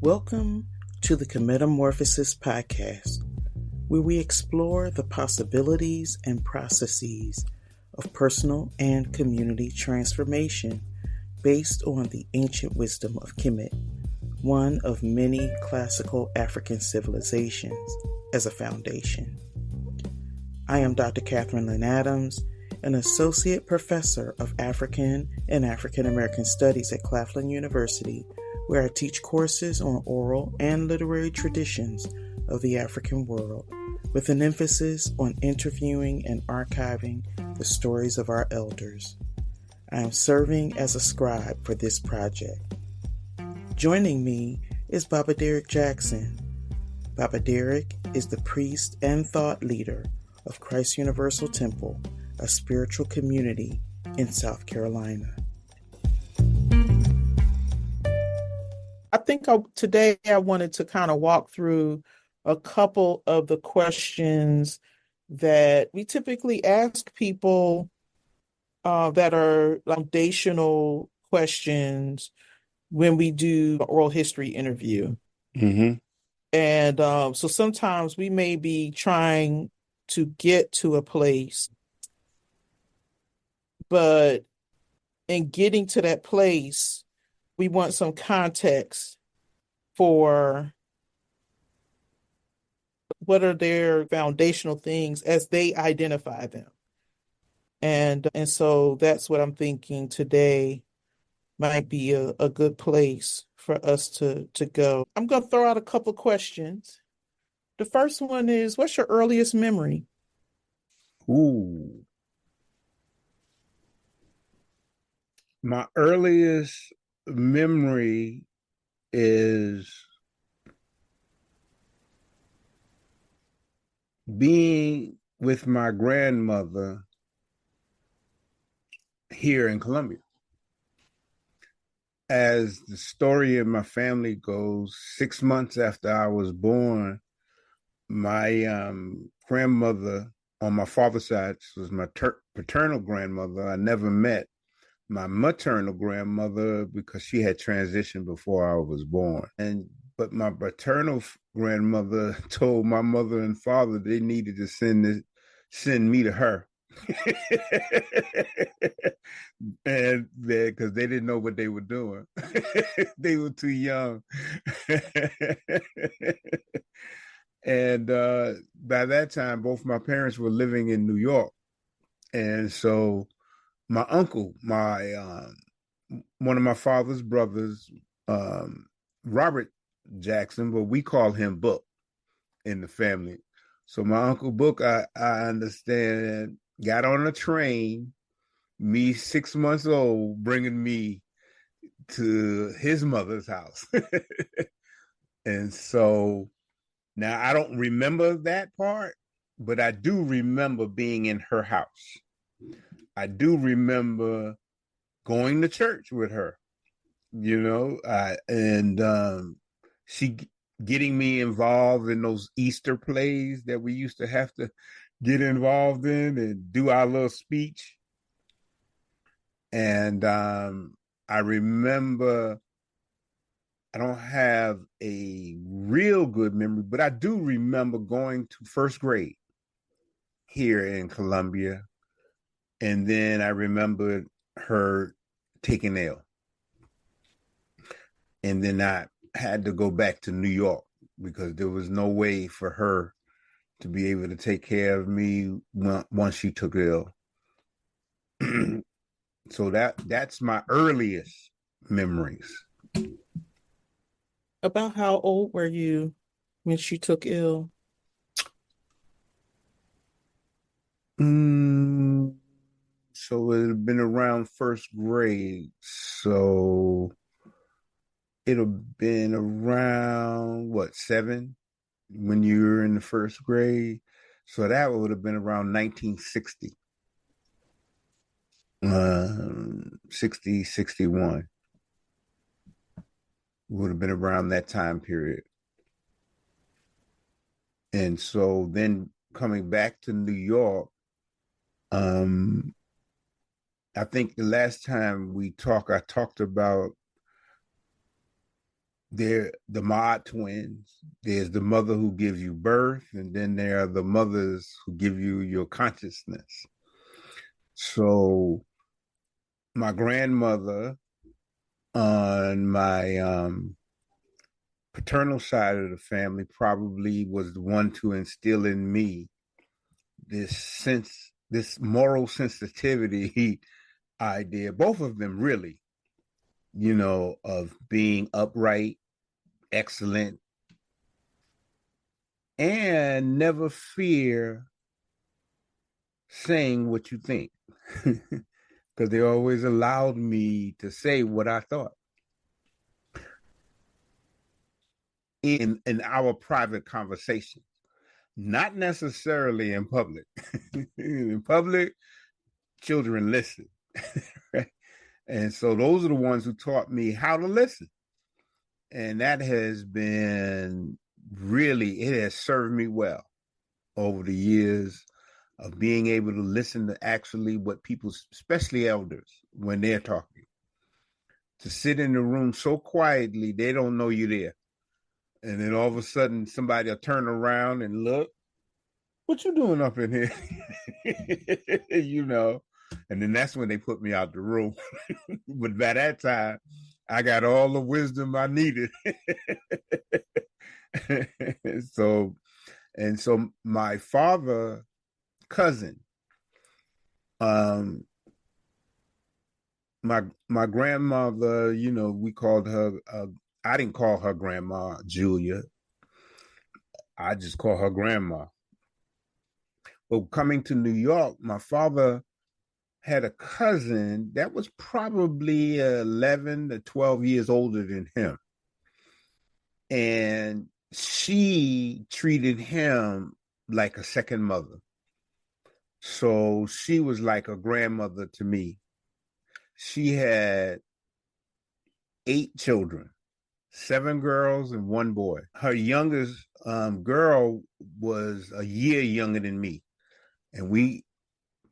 Welcome to the Metamorphosis podcast, where we explore the possibilities and processes of personal and community transformation based on the ancient wisdom of Kemet, one of many classical African civilizations, as a foundation. I am Dr. Catherine Lynn Adams, an associate professor of African and African American Studies at Claflin University, where I teach courses on oral and literary traditions of the African world, with an emphasis on interviewing and archiving the stories of our elders. I am serving as a scribe for this project. Joining me is Baba Derrick Jackson. Baba Derrick is the priest and thought leader of Christ Universal Temple, a spiritual community in South Carolina. I think today I wanted to kind of walk through a couple of the questions that we typically ask people that are foundational questions when we do an oral history interview. Mm-hmm. And so sometimes we may be trying to get to a place, but in getting to that place, we want some context for what are their foundational things as they identify them. And so that's what I'm thinking today might be a good place for us to go. I'm going to throw out a couple questions. The first one is, what's your earliest memory? Ooh. My earliest memory is being with my grandmother here in Columbia. As the story of my family goes, 6 months after I was born, my grandmother on my father's side was my paternal grandmother. I never met my maternal grandmother because she had transitioned before I was born. But my paternal grandmother told my mother and father they needed to send me to her. And because they didn't know what they were doing. They were too young. And by that time, both my parents were living in New York. And so my uncle, one of my father's brothers, Robert Jackson, but we call him Book in the family. So my uncle Book, I understand, got on a train, me 6 months old, bringing me to his mother's house. And so now I don't remember that part, but I do remember being in her house. I do remember going to church with her, and she getting me involved in those Easter plays that we used to have to get involved in and do our little speech. And I remember, I don't have a real good memory, but I do remember going to first grade here in Columbia. And then I remembered her taking ill. And then I had to go back to New York because there was no way for her to be able to take care of me once she took ill. So that's my earliest memories. About how old were you when she took ill? So it had been around first grade. So it'll been around 7 when you were in the first grade. So that would have been around 1960. 60, 61. Would have been around that time period. And so then coming back to New York, I think the last time we talked, I talked about They're the Mod twins. There's the mother who gives you birth, and then there are the mothers who give you your consciousness. So my grandmother on my paternal side of the family probably was the one to instill in me this sense, this moral sensitivity idea, both of them really, of being upright, excellent, and never fear saying what you think. Because they always allowed me to say what I thought in our private conversations, not necessarily in public. In public, children listen. Right? And so those are the ones who taught me how to listen. And that has been really, it has served me well over the years of being able to listen to actually what people, especially elders, when they're talking, to sit in the room so quietly, they don't know you're there. And then all of a sudden somebody will turn around and look, what you doing up in here? And then that's when they put me out the room. But by that time, I got all the wisdom I needed. so my father cousin, my grandmother, we called her, I didn't call her grandma Julia. I just call her grandma. But coming to New York, my father had a cousin that was probably 11 to 12 years older than him. And she treated him like a second mother. So she was like a grandmother to me. She had 8 children, 7 girls and 1 boy. Her youngest girl was a year younger than me. And we,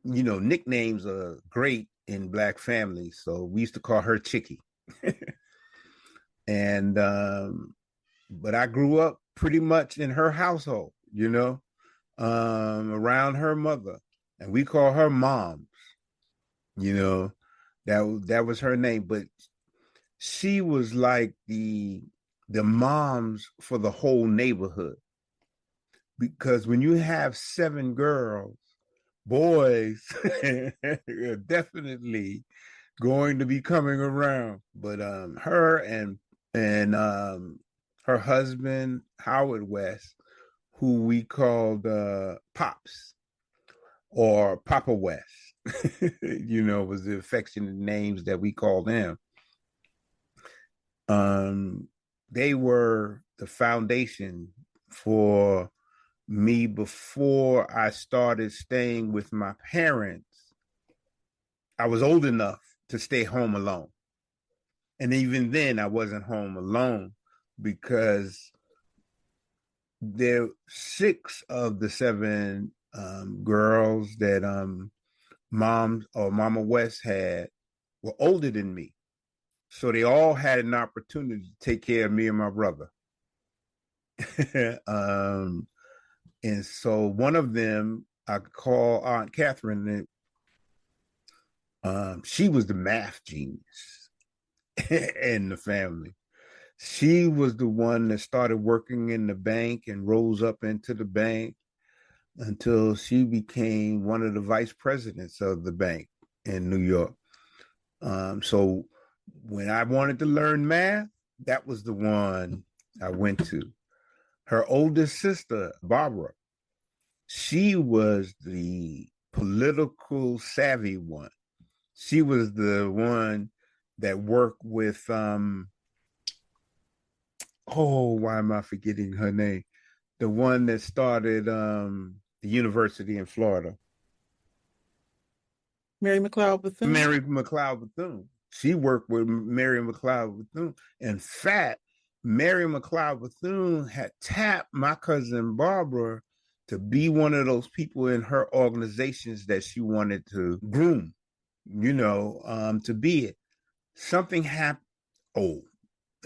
nicknames are great in Black families. So we used to call her Chicky. And, but I grew up pretty much in her household, around her mother. And we call her Moms, that was her name. But she was like the moms for the whole neighborhood. Because when you have 7 girls, boys are definitely going to be coming around. But her and her husband, Howard West, who we called Pops or Papa West, was the affectionate names that we called them. They were the foundation for me before I started staying with my parents. I was old enough to stay home alone. And even then I wasn't home alone because there 6 of the 7 girls that Mom or Mama West had were older than me. So they all had an opportunity to take care of me and my brother. And so one of them, I could call Aunt Catherine, and she was the math genius in the family. She was the one that started working in the bank and rose up into the bank until she became one of the vice presidents of the bank in New York. So when I wanted to learn math, that was the one I went to. Her oldest sister, Barbara, she was the political savvy one. She was the one that worked with, why am I forgetting her name? The one that started the university in Florida. Mary McLeod Bethune. Mary McLeod Bethune. She worked with Mary McLeod Bethune. In fact, Mary McLeod Bethune had tapped my cousin Barbara to be one of those people in her organizations that she wanted to groom, to be it. Something happened.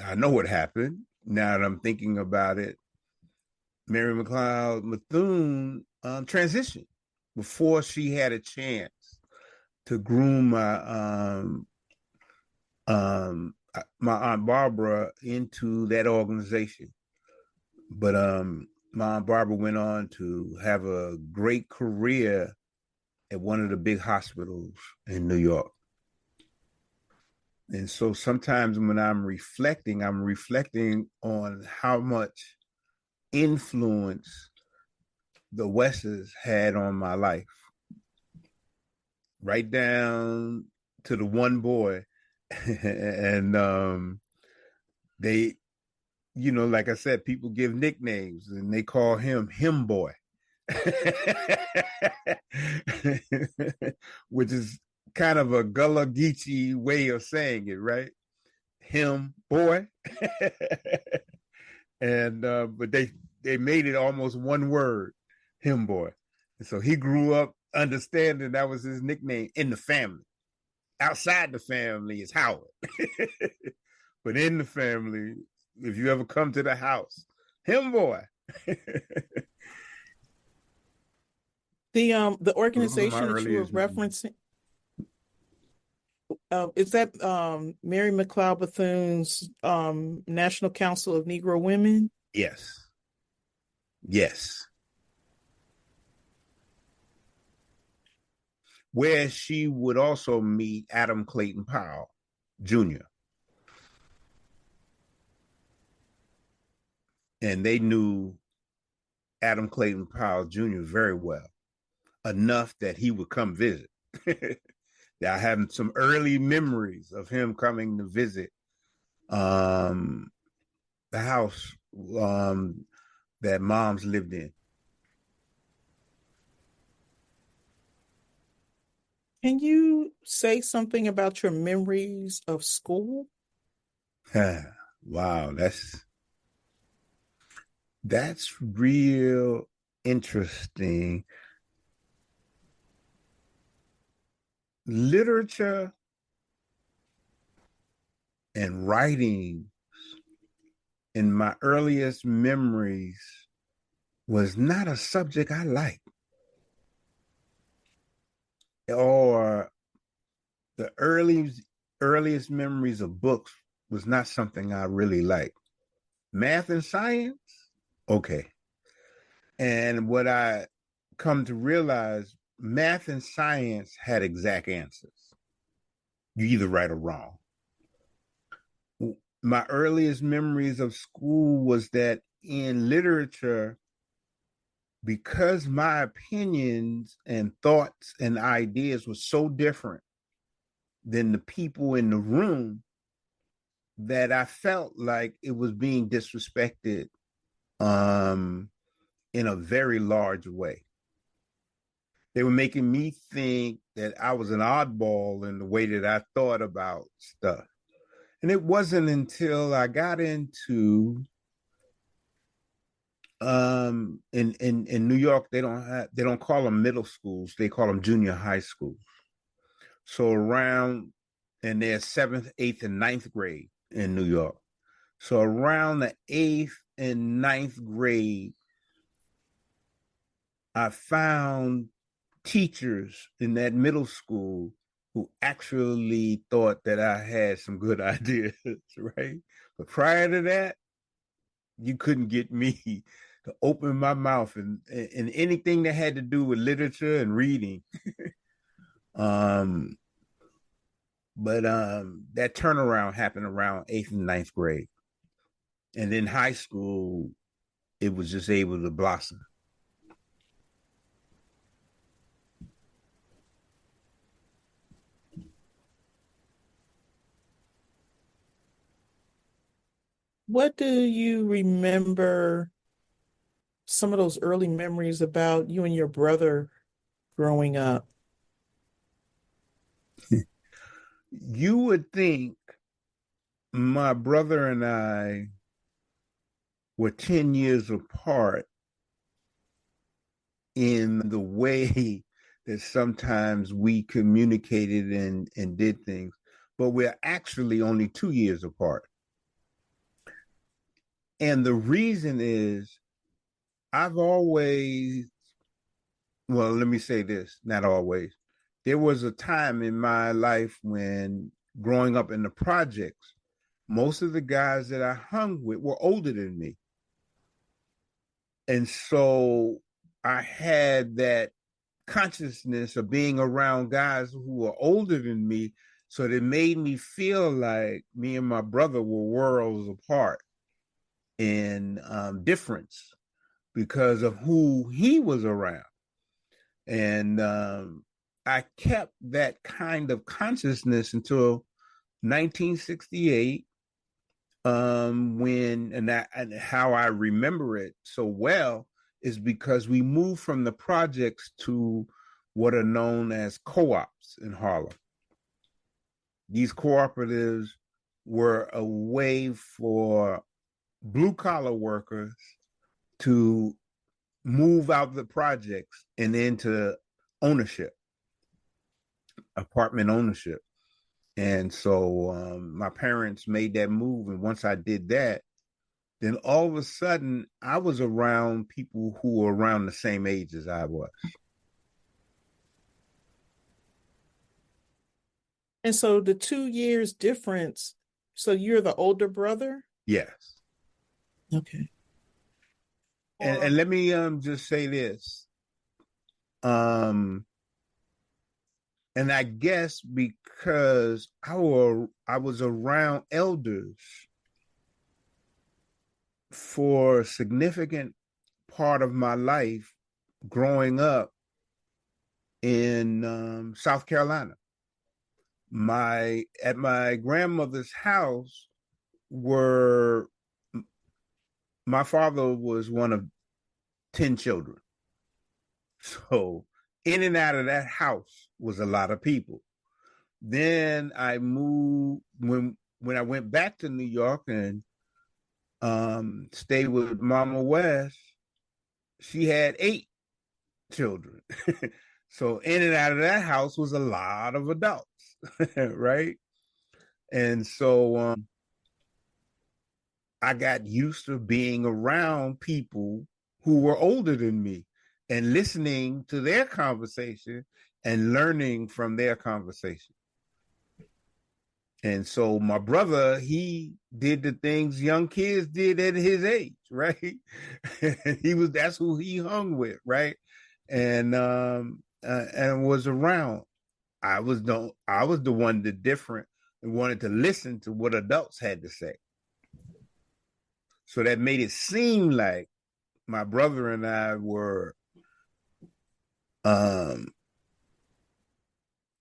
I know what happened now that I'm thinking about it. Mary McLeod Bethune transitioned before she had a chance to groom my aunt Barbara into that organization. But my aunt Barbara went on to have a great career at one of the big hospitals in New York. And so sometimes when I'm reflecting on how much influence the Wesses had on my life, right down to the one boy. And they, like I said, people give nicknames and they call him boy. Which is kind of a Gullah Geechee way of saying it, right? Him boy. And but they made it almost one word, him boy. And so he grew up understanding that was his nickname in the family. Outside the family is Howard. But in the family, if you ever come to the house, him boy. The Those are my organization that you were earliest memories. referencing, is that Mary McLeod Bethune's National Council of Negro Women? Yes. Yes. Where she would also meet Adam Clayton Powell Jr. And they knew Adam Clayton Powell Jr. very well, enough that he would come visit. I have some early memories of him coming to visit the house that moms lived in. Can you say something about your memories of school? Wow, that's real interesting. Literature and writing in my earliest memories was not a subject I liked, or the earliest memories of books was not something I really liked. Math and science, okay. And what I come to realize, math and science had exact answers. You either right or wrong. My earliest memories of school was that in literature, because my opinions and thoughts and ideas were so different than the people in the room, that I felt like it was being disrespected in a very large way. They were making me think that I was an oddball in the way that I thought about stuff. And it wasn't until I got into in New York, they don't call them middle schools, they call them junior high schools. So around, and they're seventh, eighth, and ninth grade in New York. So around the eighth and ninth grade, I found teachers in that middle school who actually thought that I had some good ideas, right? But prior to that, you couldn't get me to open my mouth and anything that had to do with literature and reading. um, but that turnaround happened around eighth and ninth grade, and in high school, it was just able to blossom. What do you remember some of those early memories about you and your brother growing up? You would think my brother and I were 10 years apart in the way that sometimes we communicated and did things, but we're actually only 2 years apart. And the reason is I've always, well, let me say this, not always. There was a time in my life when growing up in the projects, most of the guys that I hung with were older than me. And so I had that consciousness of being around guys who were older than me. So it made me feel like me and my brother were worlds apart in difference because of who he was around. And I kept that kind of consciousness until 1968, and how I remember it so well is because we moved from the projects to what are known as co-ops in Harlem. These cooperatives were a way for blue collar workers to move out the projects and into ownership, apartment ownership. And so my parents made that move. And once I did that, then all of a sudden I was around people who were around the same age as I was. And so the 2 years difference, so you're the older brother? Yes. Okay. And let me just say this. Um, and I guess because I was around elders for a significant part of my life growing up in South Carolina. At my grandmother's house were my father was one of 10 children. So in and out of that house was a lot of people. Then I moved when I went back to New York and stayed with Mama West. She had 8 children. So in and out of that house was a lot of adults, right? And so I got used to being around people who were older than me and listening to their conversation and learning from their conversation. And so my brother, he did the things young kids did at his age, right? That's who he hung with, right? And was around. I was the one that different and wanted to listen to what adults had to say. So that made it seem like my brother and I were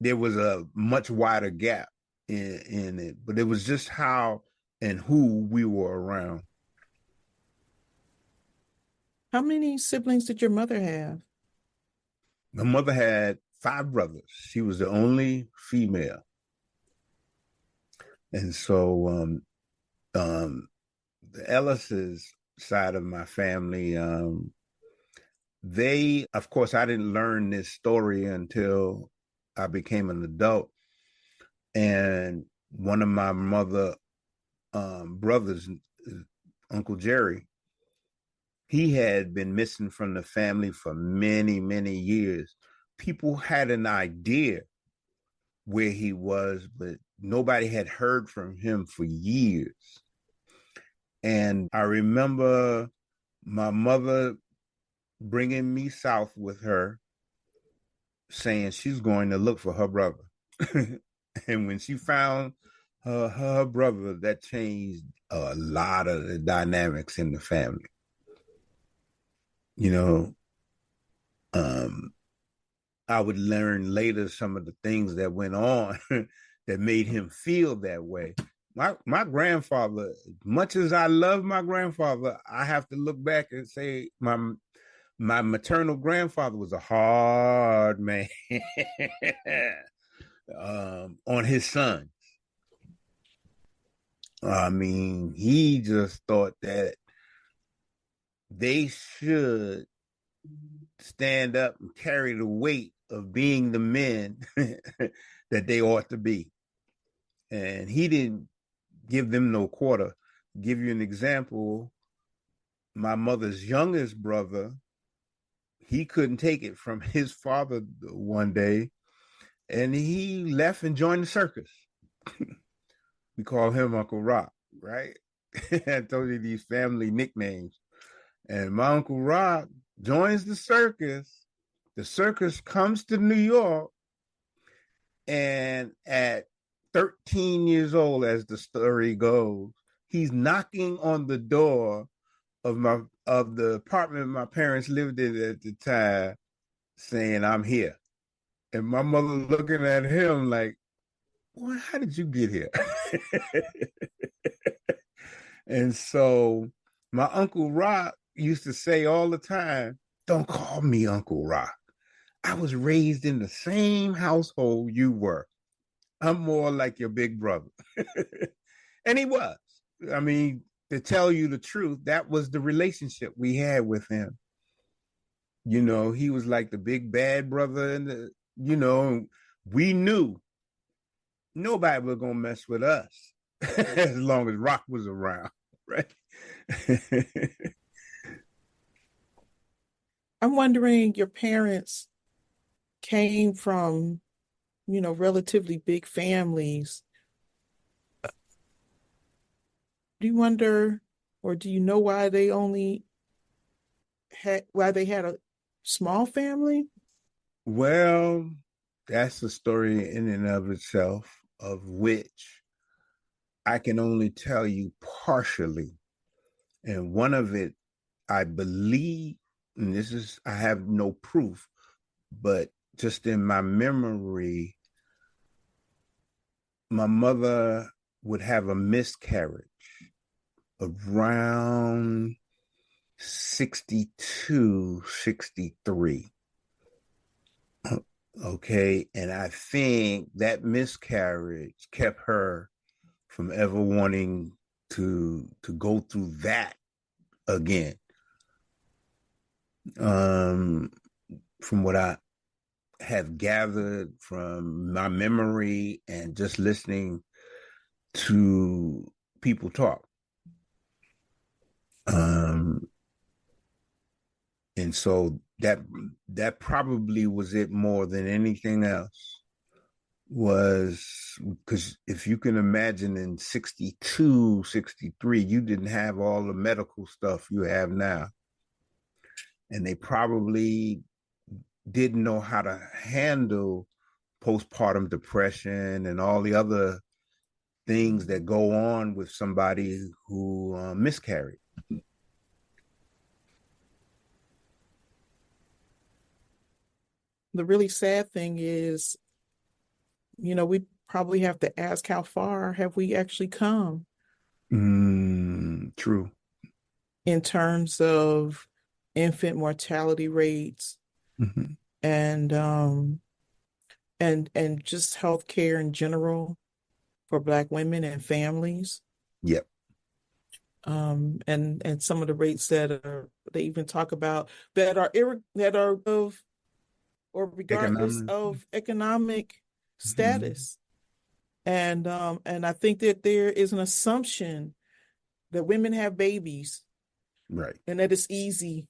there was a much wider gap in it, but it was just how and who we were around. How many siblings did your mother have? My mother had 5 brothers. She was the only female. And so the Ellis's side of my family, of course, I didn't learn this story until I became an adult. And one of my mother brothers, Uncle Jerry, he had been missing from the family for many, many years. People had an idea where he was, but nobody had heard from him for years. And I remember my mother bringing me south with her, saying she's going to look for her brother. And when she found her brother, that changed a lot of the dynamics in the family. You know, I would learn later some of the things that went on that made him feel that way. My grandfather, much as I love my grandfather, I have to look back and say my maternal grandfather was a hard man on his son. I mean, he just thought that they should stand up and carry the weight of being the men that they ought to be. And he didn't give them no quarter. Give you an example. my mother's youngest brother, he couldn't take it from his father one day, and he left and joined the circus. We call him Uncle Rock, right? I told you these family nicknames. And my Uncle Rock joins the circus. The circus comes to New York, and at 13 years old, as the story goes, he's knocking on the door of the apartment my parents lived in at the time, saying, "I'm here." And my mother looking at him like, "Well, how did you get here?" And so my Uncle Rock used to say all the time, "Don't call me Uncle Rock. I was raised in the same household you were. I'm more like your big brother." And he was. I mean, to tell you the truth, that was the relationship we had with him. He was like the big bad brother, and we knew nobody was gonna mess with us as long as Rock was around, right? I'm wondering, your parents came from, relatively big families. Do you wonder, or do you know why they had a small family? Well, that's a story in and of itself, of which I can only tell you partially. And one of it, I believe, and I have no proof, but just in my memory, my mother would have a miscarriage around 62, 63. Okay. And I think that miscarriage kept her from ever wanting to go through that again. From what I have gathered from my memory and just listening to people talk. And so that probably was it more than anything else, was because if you can imagine in 62, 63, you didn't have all the medical stuff you have now. And they probably didn't know how to handle postpartum depression and all the other things that go on with somebody who miscarried. The really sad thing is, we probably have to ask, how far have we actually come True. in terms of infant mortality rates, Mm-hmm. and just healthcare in general for Black women and families. Yep. And some of the rates they even talk about that are of, or regardless Economic. of economic Mm-hmm. status. And I think that there is an assumption that women have babies Right. and that it's easy.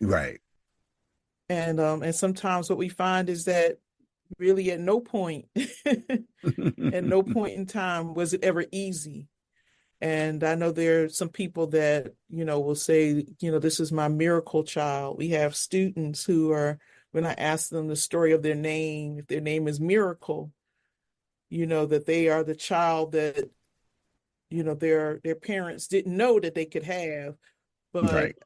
Right. And sometimes what we find is that really at no point at no point in time was it ever easy. And I know there are some people that, will say, this is my miracle child. We have students who are, when I ask them the story of their name, if their name is Miracle, that they are the child that, their parents didn't know that they could have. But Right.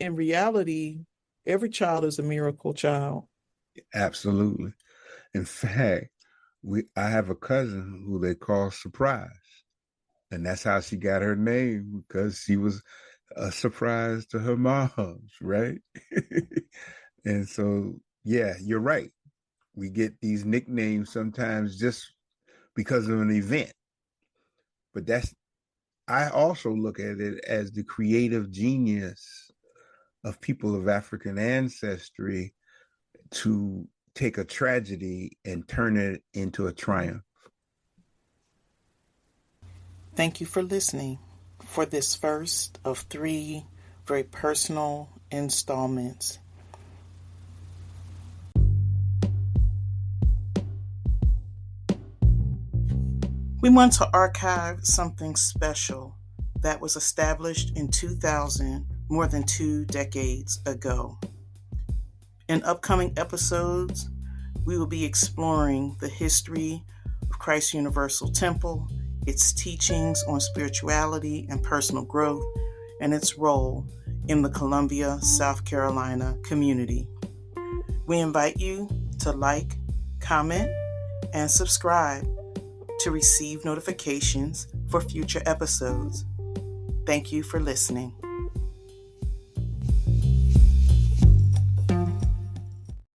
in reality, every child is a miracle child. Absolutely. In fact, I have a cousin who they call Surprise. And that's how she got her name, because she was a surprise to her moms, right? And so, yeah, you're right. We get these nicknames sometimes just because of an event. But I also look at it as the creative genius of people of African ancestry to take a tragedy and turn it into a triumph. Thank you for listening for this first of 3 great personal installments. We want to archive something special that was established in 2000, more than 2 decades ago. In upcoming episodes, we will be exploring the history of Christ Universal Temple, its teachings on spirituality and personal growth, and its role in the Columbia, South Carolina community. We invite you to like, comment, and subscribe to receive notifications for future episodes. Thank you for listening.